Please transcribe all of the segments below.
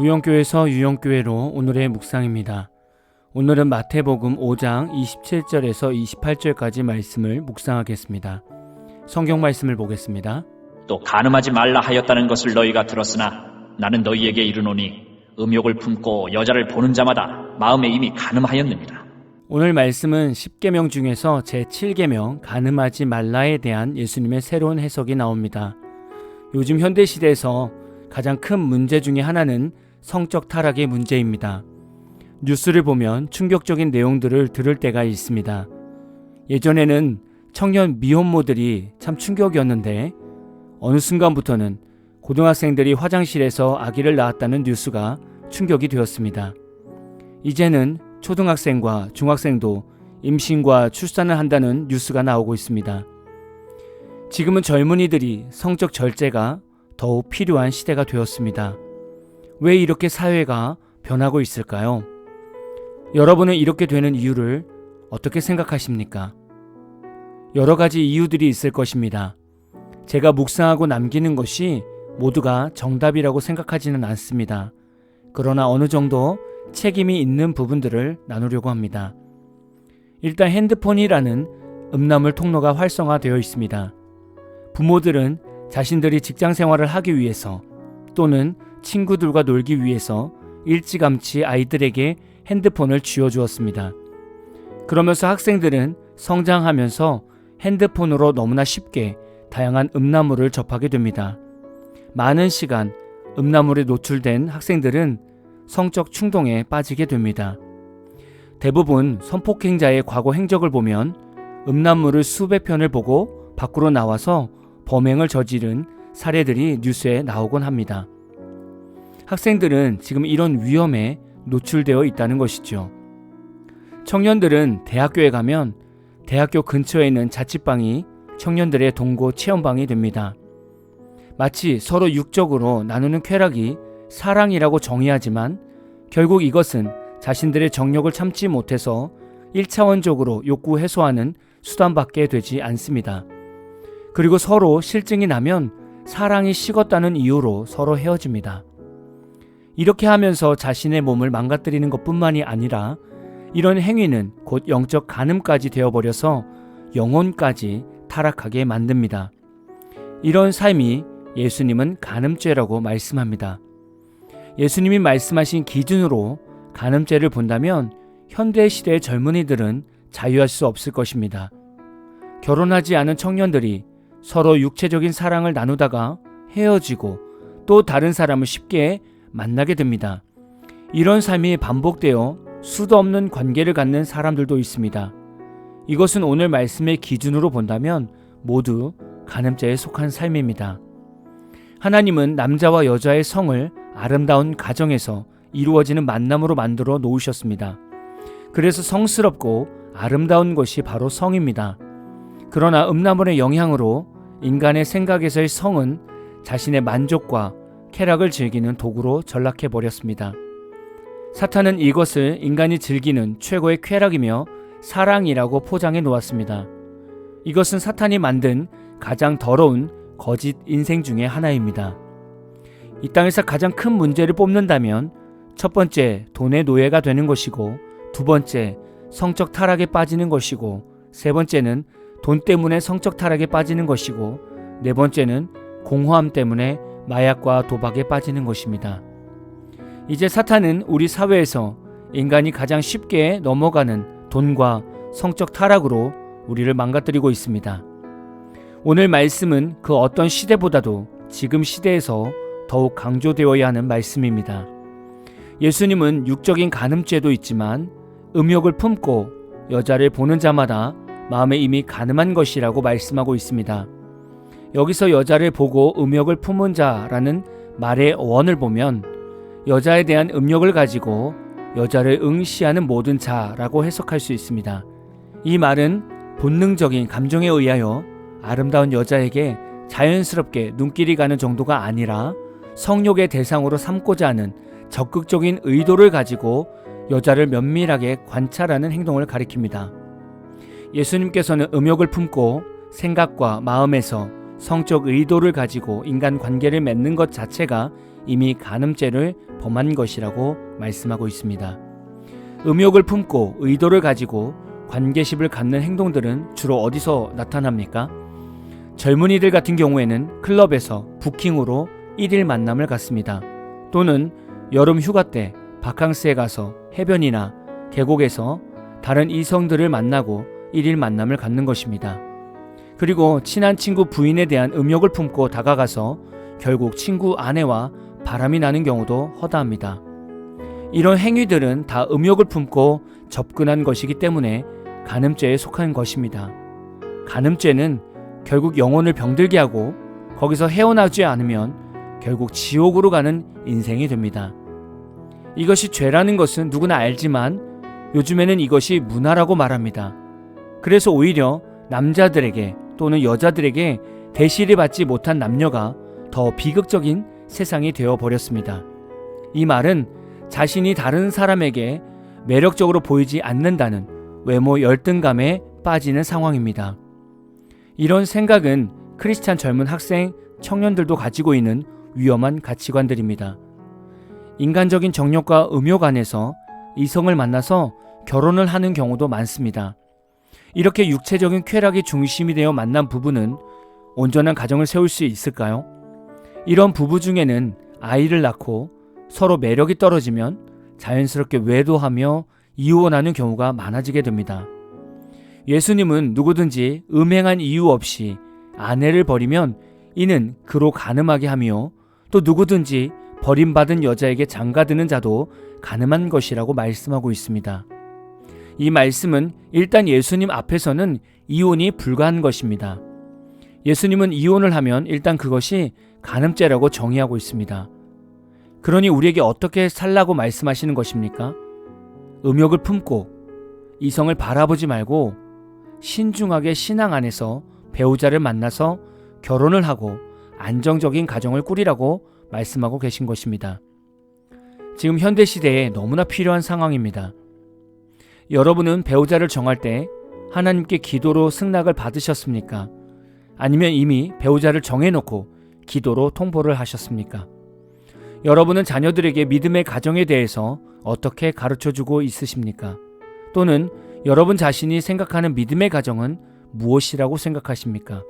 무용교에서 유용교회로 오늘의 묵상입니다. 오늘은 마태복음 5장 27절에서 28절까지 말씀을 묵상하겠습니다. 성경 말씀을 보겠습니다. 또 간음하지 말라 하였다는 것을 너희가 들었으나 나는 너희에게 이르노니 음욕을 품고 여자를 보는 자마다 마음에 이미 간음하였느니라. 오늘 말씀은 10계명 중에서 제7계명 간음하지 말라에 대한 예수님의 새로운 해석이 나옵니다. 요즘 현대시대에서 가장 큰 문제 중에 하나는 성적 타락의 문제입니다. 뉴스를 보면 충격적인 내용들을 들을 때가 있습니다. 예전에는 청년 미혼모들이 참 충격이었는데 어느 순간부터는 고등학생들이 화장실에서 아기를 낳았다는 뉴스가 충격이 되었습니다. 이제는 초등학생과 중학생도 임신과 출산을 한다는 뉴스가 나오고 있습니다. 지금은 젊은이들이 성적 절제가 더욱 필요한 시대가 되었습니다. 왜 이렇게 사회가 변하고 있을까요? 여러분은 이렇게 되는 이유를 어떻게 생각하십니까? 여러 가지 이유들이 있을 것입니다. 제가 묵상하고 남기는 것이 모두가 정답이라고 생각하지는 않습니다. 그러나 어느 정도 책임이 있는 부분들을 나누려고 합니다. 일단 핸드폰이라는 음란물 통로가 활성화되어 있습니다. 부모들은 자신들이 직장 생활을 하기 위해서 또는 친구들과 놀기 위해서 일찌감치 아이들에게 핸드폰을 쥐어주었습니다. 그러면서 학생들은 성장하면서 핸드폰으로 너무나 쉽게 다양한 음란물을 접하게 됩니다. 많은 시간 음란물에 노출된 학생들은 성적 충동에 빠지게 됩니다. 대부분 성폭행자의 과거 행적을 보면 음란물을 수백 편을 보고 밖으로 나와서 범행을 저지른 사례들이 뉴스에 나오곤 합니다. 학생들은 지금 이런 위험에 노출되어 있다는 것이죠. 청년들은 대학교에 가면 대학교 근처에 있는 자취방이 청년들의 동거 체험방이 됩니다. 마치 서로 육적으로 나누는 쾌락이 사랑이라고 정의하지만 결국 이것은 자신들의 정욕을 참지 못해서 1차원적으로 욕구 해소하는 수단밖에 되지 않습니다. 그리고 서로 실증이 나면 사랑이 식었다는 이유로 서로 헤어집니다. 이렇게 하면서 자신의 몸을 망가뜨리는 것뿐만이 아니라 이런 행위는 곧 영적 간음까지 되어버려서 영혼까지 타락하게 만듭니다. 이런 삶이 예수님은 간음죄라고 말씀합니다. 예수님이 말씀하신 기준으로 간음죄를 본다면 현대시대의 젊은이들은 자유할 수 없을 것입니다. 결혼하지 않은 청년들이 서로 육체적인 사랑을 나누다가 헤어지고 또 다른 사람을 쉽게 만나게 됩니다. 이런 삶이 반복되어 수도 없는 관계를 갖는 사람들도 있습니다. 이것은 오늘 말씀의 기준으로 본다면 모두 간음죄에 속한 삶입니다. 하나님은 남자와 여자의 성을 아름다운 가정에서 이루어지는 만남으로 만들어 놓으셨습니다. 그래서 성스럽고 아름다운 것이 바로 성입니다. 그러나 음란물의 영향으로 인간의 생각에서의 성은 자신의 만족과 쾌락을 즐기는 도구로 전락해 버렸습니다. 사탄은 이것을 인간이 즐기는 최고의 쾌락이며 사랑이라고 포장해 놓았습니다. 이것은 사탄이 만든 가장 더러운 거짓 인생 중에 하나입니다. 이 땅에서 가장 큰 문제를 뽑는다면 첫 번째, 돈의 노예가 되는 것이고, 두 번째, 성적 타락에 빠지는 것이고, 세 번째는 돈 때문에 성적 타락에 빠지는 것이고, 네 번째는 공허함 때문에 마약과 도박에 빠지는 것입니다. 이제 사탄은 우리 사회에서 인간이 가장 쉽게 넘어가는 돈과 성적 타락으로 우리를 망가뜨리고 있습니다. 오늘 말씀은 그 어떤 시대보다도 지금 시대에서 더욱 강조되어야 하는 말씀입니다. 예수님은 육적인 간음죄도 있지만 음욕을 품고 여자를 보는 자마다 마음에 이미 간음한 것이라고 말씀하고 있습니다. 여기서 여자를 보고 음욕을 품은 자라는 말의 어원을 보면 여자에 대한 음욕을 가지고 여자를 응시하는 모든 자라고 해석할 수 있습니다. 이 말은 본능적인 감정에 의하여 아름다운 여자에게 자연스럽게 눈길이 가는 정도가 아니라 성욕의 대상으로 삼고자 하는 적극적인 의도를 가지고 여자를 면밀하게 관찰하는 행동을 가리킵니다. 예수님께서는 음욕을 품고 생각과 마음에서 성적 의도를 가지고 인간 관계를 맺는 것 자체가 이미 간음죄를 범한 것이라고 말씀하고 있습니다. 음욕을 품고 의도를 가지고 관계십을 갖는 행동들은 주로 어디서 나타납니까? 젊은이들 같은 경우에는 클럽에서 부킹으로 1일 만남을 갖습니다. 또는 여름 휴가 때 바캉스에 가서 해변이나 계곡에서 다른 이성들을 만나고 1일 만남을 갖는 것입니다. 그리고 친한 친구 부인에 대한 음욕을 품고 다가가서 결국 친구 아내와 바람이 나는 경우도 허다합니다. 이런 행위들은 다 음욕을 품고 접근한 것이기 때문에 간음죄에 속한 것입니다. 간음죄는 결국 영혼을 병들게 하고 거기서 헤어나지 않으면 결국 지옥으로 가는 인생이 됩니다. 이것이 죄라는 것은 누구나 알지만 요즘에는 이것이 문화라고 말합니다. 그래서 오히려 남자들에게 또는 여자들에게 대시를 받지 못한 남녀가 더 비극적인 세상이 되어버렸습니다. 이 말은 자신이 다른 사람에게 매력적으로 보이지 않는다는 외모 열등감에 빠지는 상황입니다. 이런 생각은 크리스찬 젊은 학생, 청년들도 가지고 있는 위험한 가치관들입니다. 인간적인 정욕과 음욕 안에서 이성을 만나서 결혼을 하는 경우도 많습니다. 이렇게 육체적인 쾌락이 중심이 되어 만난 부부는 온전한 가정을 세울 수 있을까요? 이런 부부 중에는 아이를 낳고 서로 매력이 떨어지면 자연스럽게 외도하며 이혼하는 경우가 많아지게 됩니다. 예수님은 누구든지 음행한 이유 없이 아내를 버리면 이는 그로 간음하게 하며 또 누구든지 버림받은 여자에게 장가드는 자도 간음한 것이라고 말씀하고 있습니다. 이 말씀은 일단 예수님 앞에서는 이혼이 불가한 것입니다. 예수님은 이혼을 하면 일단 그것이 간음죄라고 정의하고 있습니다. 그러니 우리에게 어떻게 살라고 말씀하시는 것입니까? 음욕을 품고 이성을 바라보지 말고 신중하게 신앙 안에서 배우자를 만나서 결혼을 하고 안정적인 가정을 꾸리라고 말씀하고 계신 것입니다. 지금 현대시대에 너무나 필요한 상황입니다. 여러분은 배우자를 정할 때 하나님께 기도로 승낙을 받으셨습니까? 아니면 이미 배우자를 정해놓고 기도로 통보를 하셨습니까? 여러분은 자녀들에게 믿음의 가정에 대해서 어떻게 가르쳐주고 있으십니까? 또는 여러분 자신이 생각하는 믿음의 가정은 무엇이라고 생각하십니까?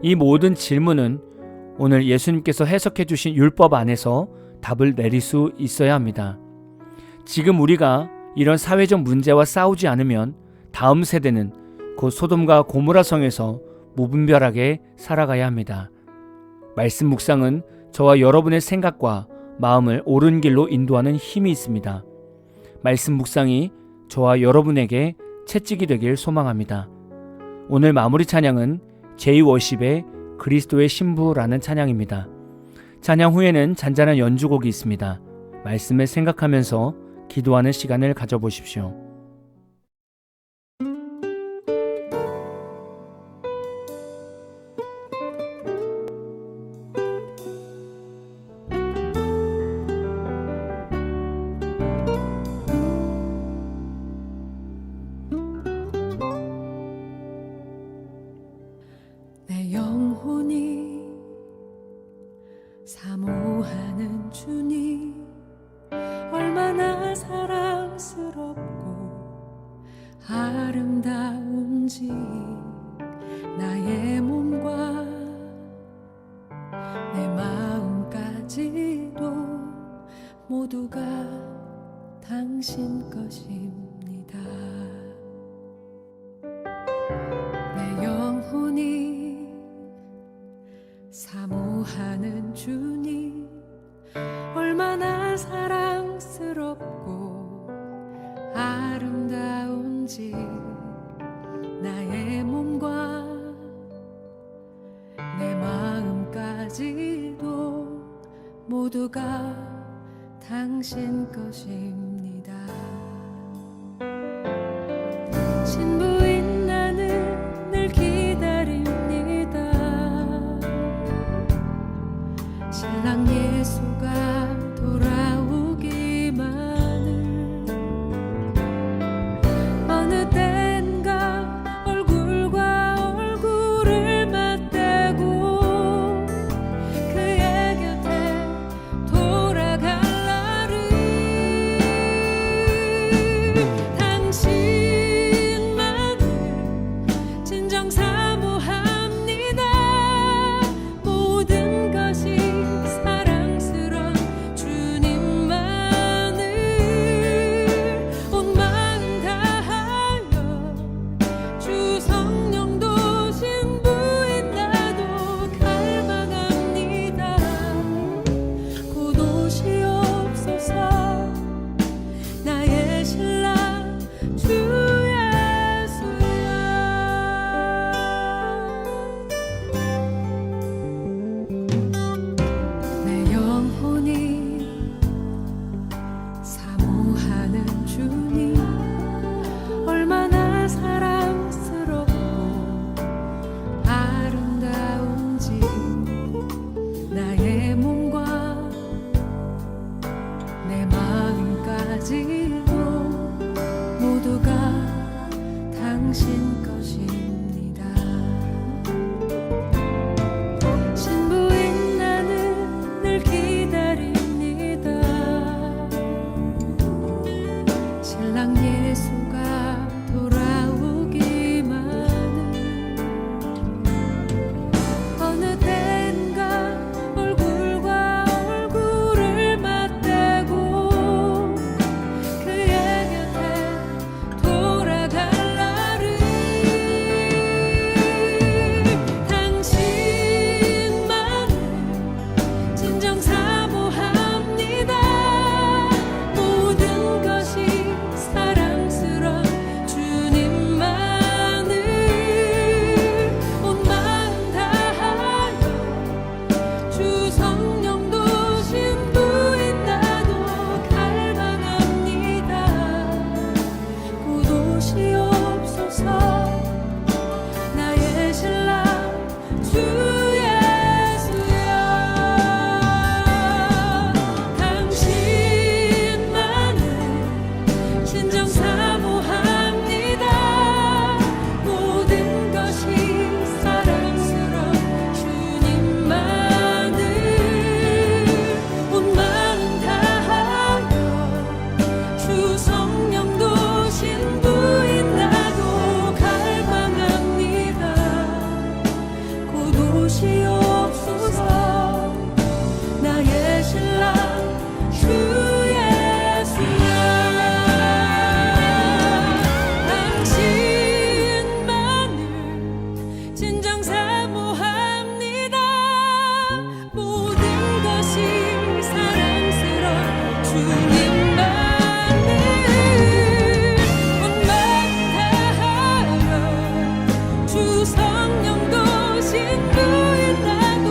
이 모든 질문은 오늘 예수님께서 해석해 주신 율법 안에서 답을 내릴 수 있어야 합니다. 지금 우리가 이런 사회적 문제와 싸우지 않으면 다음 세대는 곧 소돔과 고모라 성에서 무분별하게 살아가야 합니다. 말씀 묵상은 저와 여러분의 생각과 마음을 옳은 길로 인도하는 힘이 있습니다. 말씀 묵상이 저와 여러분에게 채찍이 되길 소망합니다. 오늘 마무리 찬양은 제이워십의 그리스도의 신부라는 찬양입니다. 찬양 후에는 잔잔한 연주곡이 있습니다. 말씀을 생각하면서 기도하는 시간을 가져보십시오. 내 영혼이 사모하는 주님, 얼마나 사랑스럽고 아름다운지, 나의 몸과 내 마음까지도 모두가 당신 것입니다. 내 영혼이 사모하는 주님, 얼마나 사랑스럽고 아름다운지, 나의 몸과 내 마음까지도 모두가 당신 것입니다. 신부인 나는 늘 기다립니다. 신랑 예수가 돌아오기만을. 어느 땐가 얼굴과 얼굴을 맞대고 그의 곁에 돌아갈라 것입니다. 신부인 나는 늘 기다립니다. 신랑 예수가 돌아오기만은 어느 땐가 얼굴과 얼굴을 맞대고 그의 곁에 돌아갈 날을 당신만을 진정 사모합니다. 모든 것이 사랑스런 주님만을 온 마음 다하여 주 성령도 신부인 나도 갈망합니다. 곧 오시옵소서 나의 신랑 주 예수여. 당신만을 진정 사모합니다. 모든 것이 사랑스러운 주님만을 온 마음 다하여 주 성령도 신부인 나도 갈망합니다. 곧 오시옵소서 나의 신랑 주 예수여. 당신만을 진정 사모합니다. 모든 것이 사랑스러운 주님만을 온 마음 다하여 주 성령도 신부인 나도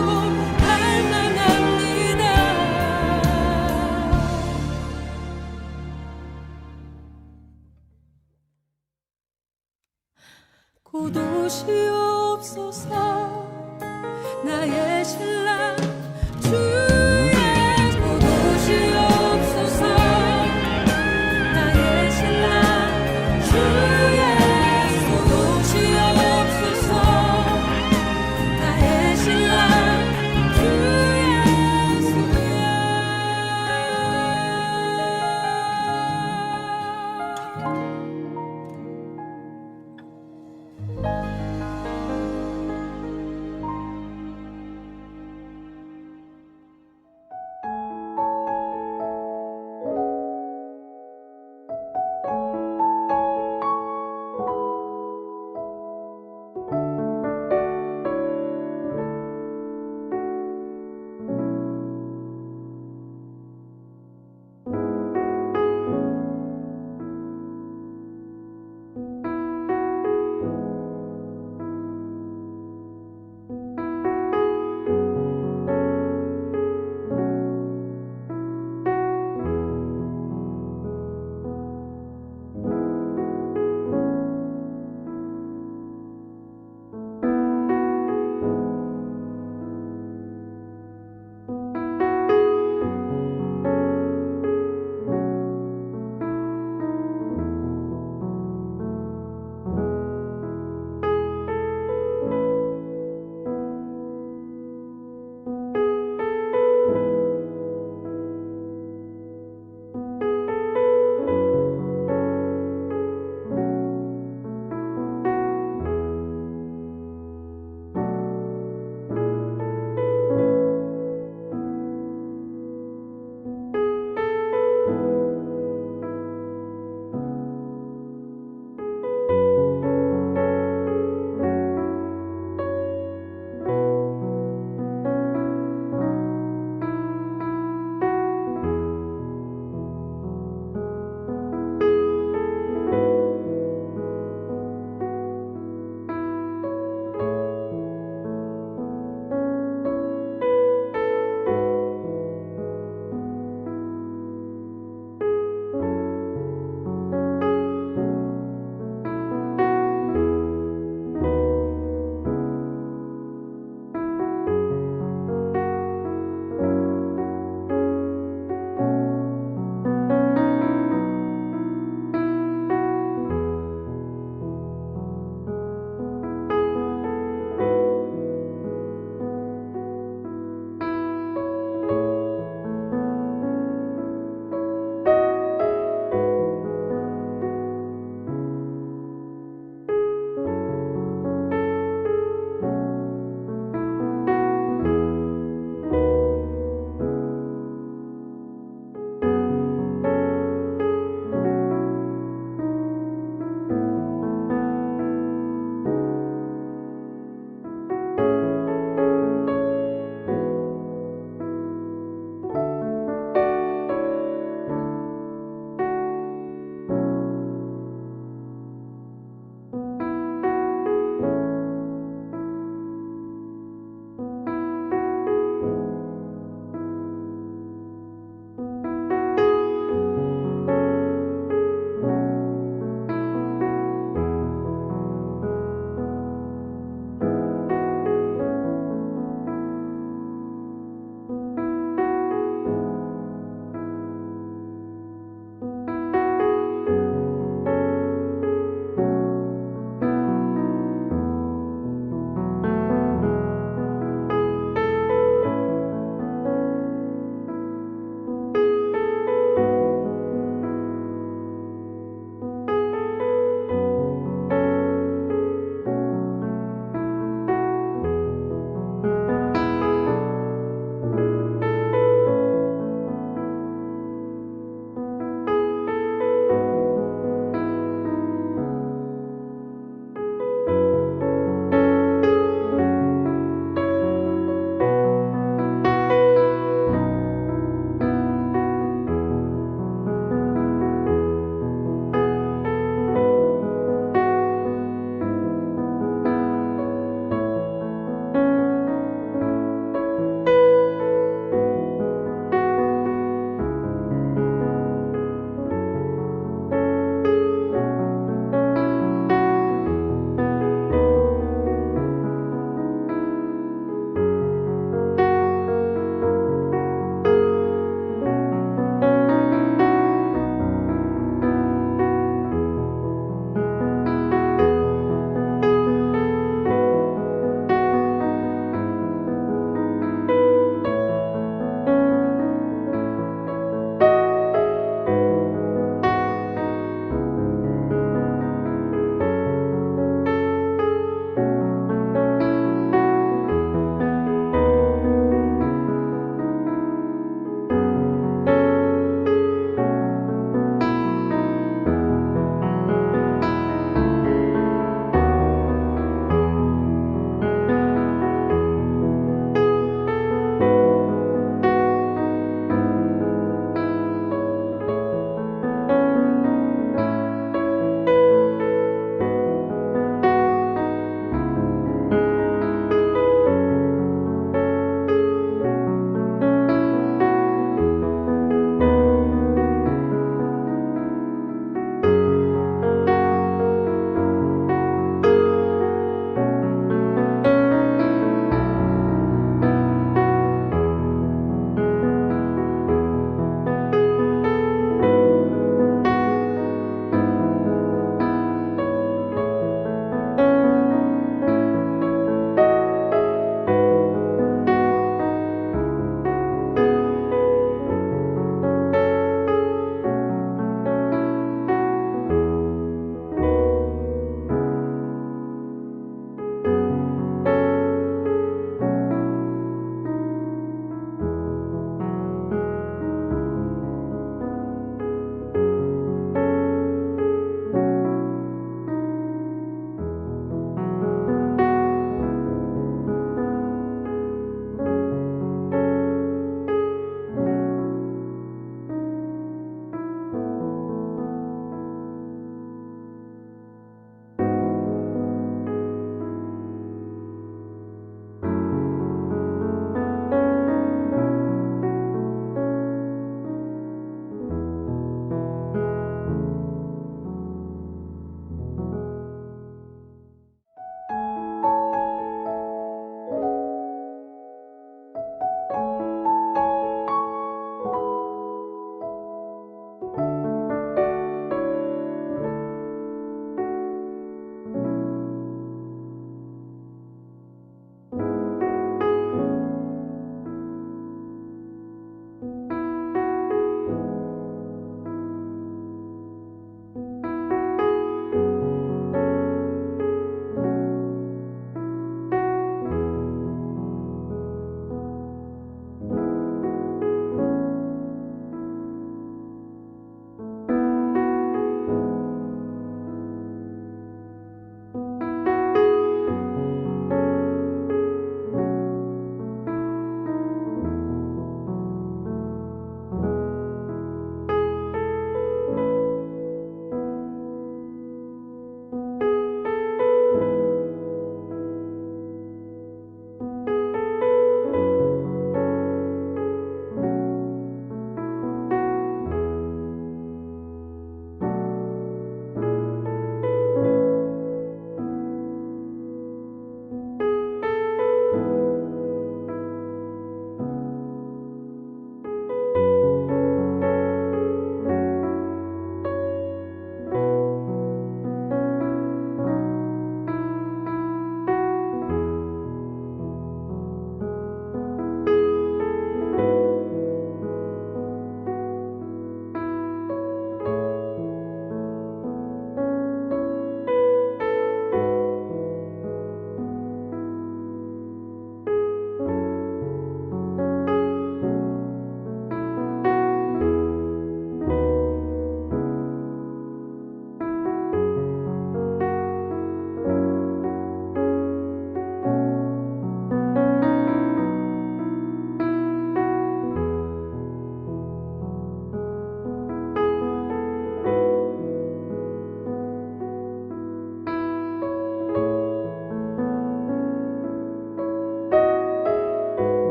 갈망합니다. 곧 오시옵소서